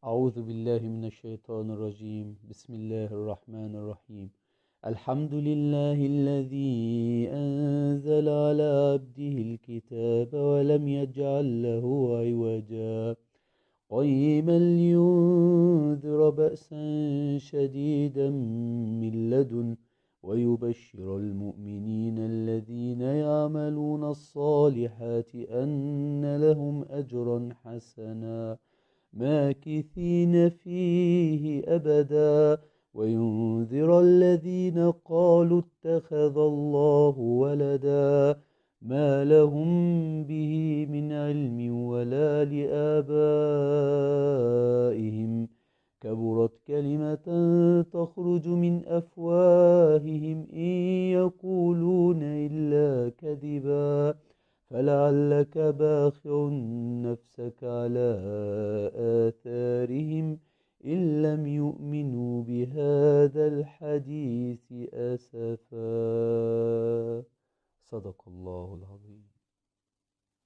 أعوذ بالله من الشيطان الرجيم. بسم الله الرحمن الرحيم. الحمد لله الذي أنزل على عبده الكتاب ولم يجعل له عوجا قيما لينذر بأسا شديدا من لدن ويبشر المؤمنين الذين يعملون الصالحات أن لهم أجرا حسنا ماكثين فيه أبدا وينذر الذين قالوا اتخذ الله ولدا ما لهم به من علم ولا لآبائهم كبرت كلمة تخرج من أفواههم إن يقولون إلا كذبا فلعلك باخع نفسك على آثارهم إن لم يؤمنوا بهذا الحديث أسفا. صدق الله العظيم.